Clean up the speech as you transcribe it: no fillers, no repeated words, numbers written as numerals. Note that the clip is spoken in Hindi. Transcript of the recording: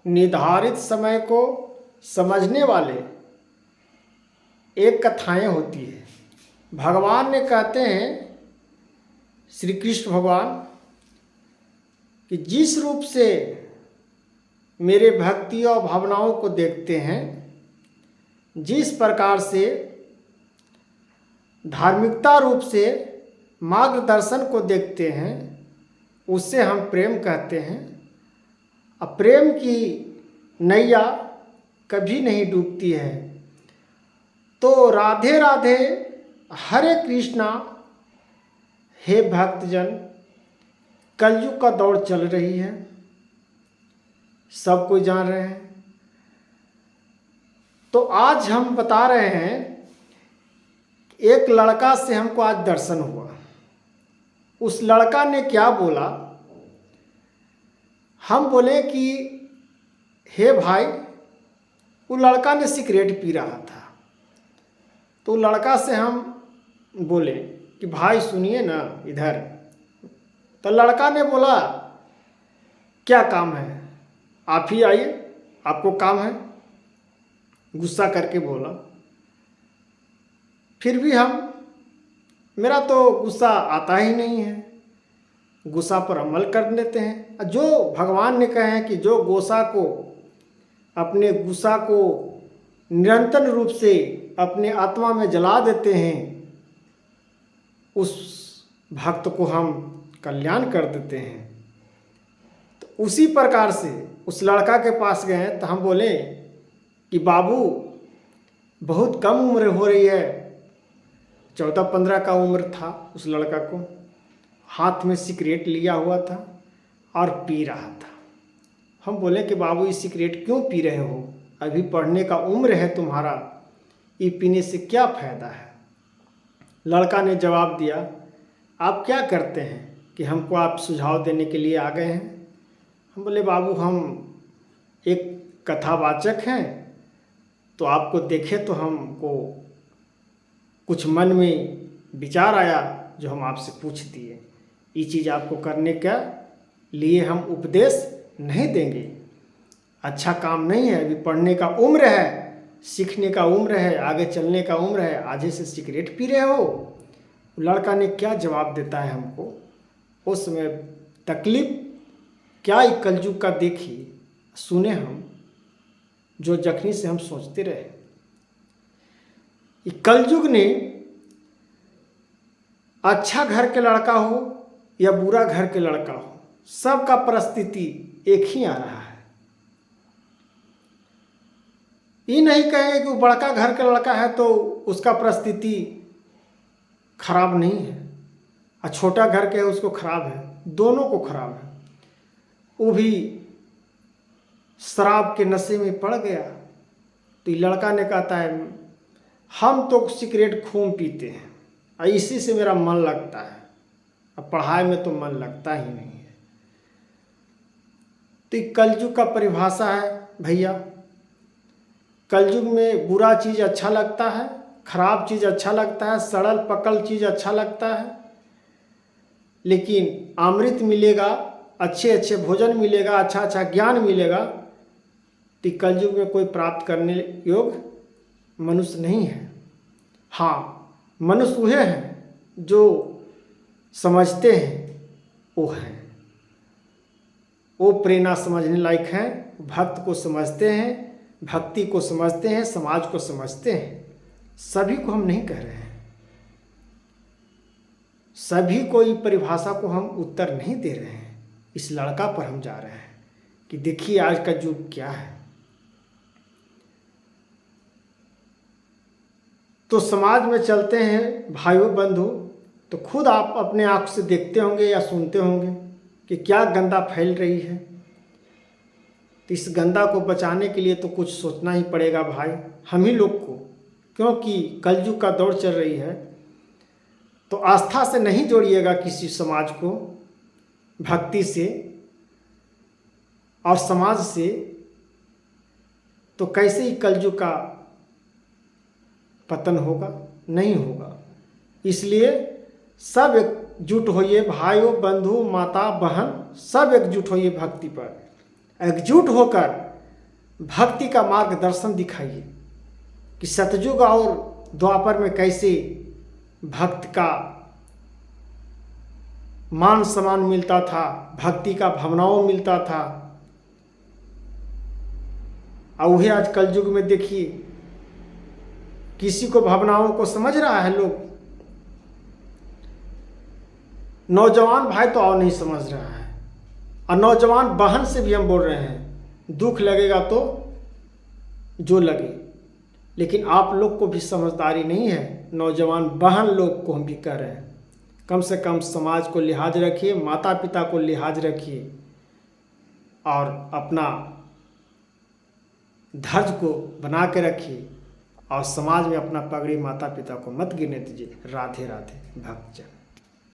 निर्धारित समय को समझने वाले एक कथाएं होती है। भगवान ने कहते हैं, श्री कृष्ण भगवान, कि जिस रूप से मेरे भक्ति और भावनाओं को देखते हैं, जिस प्रकार से धार्मिकता रूप से मार्गदर्शन को देखते हैं, उससे हम प्रेम कहते हैं। अब प्रेम की नैया कभी नहीं डूबती है। तो राधे राधे, हरे कृष्णा। हे भक्तजन, कलयुग का दौर चल रही है, सब कोई जान रहे हैं। तो आज हम बता रहे हैं, एक लड़का से हमको आज दर्शन हुआ। उस लड़का ने क्या बोला, हम बोले कि हे भाई, वो लड़का ने सिगरेट पी रहा था। तो लड़का से हम बोले कि भाई सुनिए ना इधर। तो लड़का ने बोला, क्या काम है, आप ही आइए, आपको काम है। गुस्सा करके बोला। फिर भी मेरा तो गुस्सा आता ही नहीं है, गुस्सा पर अमल कर लेते हैं। जो भगवान ने कहे हैं कि जो गोसा को अपने गुस्सा को निरंतर रूप से अपने आत्मा में जला देते हैं, उस भक्त को हम कल्याण कर देते हैं। तो उसी प्रकार से उस लड़का के पास गए तो हम बोले कि बाबू, बहुत कम उम्र हो रही है, 14-15 का उम्र था उस लड़का को। हाथ में सिगरेट लिया हुआ था और पी रहा था। हम बोले कि बाबू, ये सिगरेट क्यों पी रहे हो, अभी पढ़ने का उम्र है तुम्हारा, ये पीने से क्या फ़ायदा है। लड़का ने जवाब दिया, आप क्या करते हैं कि हमको आप सुझाव देने के लिए आ गए हैं। हम बोले, बाबू, हम एक कथावाचक हैं, तो आपको देखे तो हमको कुछ मन में विचार आया जो हम आपसे पूछ दिए। ये चीज़ आपको करने के लिए हम उपदेश नहीं देंगे, अच्छा काम नहीं है। अभी पढ़ने का उम्र है, सीखने का उम्र है, आगे चलने का उम्र है, आज से सिगरेट पी रहे हो। लड़का ने क्या जवाब देता है हमको, उस समय तकलीफ क्या ही कलयुग का देखी सुने हम, जो जखनी से हम सोचते रहे। कलयुग ने अच्छा घर के लड़का हो या बुरा घर के लड़का हो, सबका परिस्थिति एक ही आ रहा है। ये नहीं कहेंगे कि वो बड़का घर का लड़का है तो उसका परिस्थिति खराब नहीं है, और छोटा घर के है उसको खराब है, दोनों को खराब है। वो भी शराब के नशे में पड़ गया। तो ये लड़का ने कहता है, हम तो सिगरेट खूब पीते हैं और इसी से मेरा मन लगता है, अब पढ़ाई में तो मन लगता ही नहीं है। तो कलयुग का परिभाषा है भैया। कलयुग में बुरा चीज़ अच्छा लगता है, खराब चीज़ अच्छा लगता है, सड़ल पकल चीज़ अच्छा लगता है। लेकिन अमृत मिलेगा, अच्छे अच्छे भोजन मिलेगा, अच्छा अच्छा ज्ञान मिलेगा, तो कलयुग में कोई प्राप्त करने योग्य मनुष्य नहीं है। हाँ, मनुष्य वह हैं जो समझते हैं, वो हैं, वो प्रेरणा समझने लायक हैं, भक्त को समझते हैं, भक्ति को समझते हैं, समाज को समझते हैं। सभी को हम नहीं कह रहे हैं, सभी को इस परिभाषा को हम उत्तर नहीं दे रहे हैं। इस लड़का पर हम जा रहे हैं कि देखिए आज का युग क्या है। तो समाज में चलते हैं भाइयों बंधु, तो खुद आप अपने आँख से देखते होंगे या सुनते होंगे कि क्या गंदा फैल रही है। तो इस गंदा को बचाने के लिए तो कुछ सोचना ही पड़ेगा भाई, हम ही लोग को, क्योंकि कलयुग का दौर चल रही है। तो आस्था से नहीं जोड़िएगा किसी समाज को, भक्ति से और समाज से, तो कैसे ही कलयुग का पतन होगा, नहीं होगा। इसलिए सब एकजुट होइए, भाइयों बंधु माता बहन, सब एकजुट होइए भक्ति पर। एकजुट होकर भक्ति का मार्गदर्शन दिखाइए कि सतयुग और द्वापर में कैसे भक्त का मान सम्मान मिलता था, भक्ति का भावनाओं मिलता था। और वही आज कलयुग में देखिए, किसी को भावनाओं को समझ रहा है लोग। नौजवान भाई तो और नहीं समझ रहा है, और नौजवान बहन से भी हम बोल रहे हैं, दुख लगेगा तो जो लगे, लेकिन आप लोग को भी समझदारी नहीं है। नौजवान बहन लोग को हम भी कह रहे हैं, कम से कम समाज को लिहाज रखिए, माता पिता को लिहाज रखिए, और अपना धैर्य को बना के रखिए, और समाज में अपना पगड़ी माता पिता को मत गिरने दीजिए। राधे राधे भक्तजन।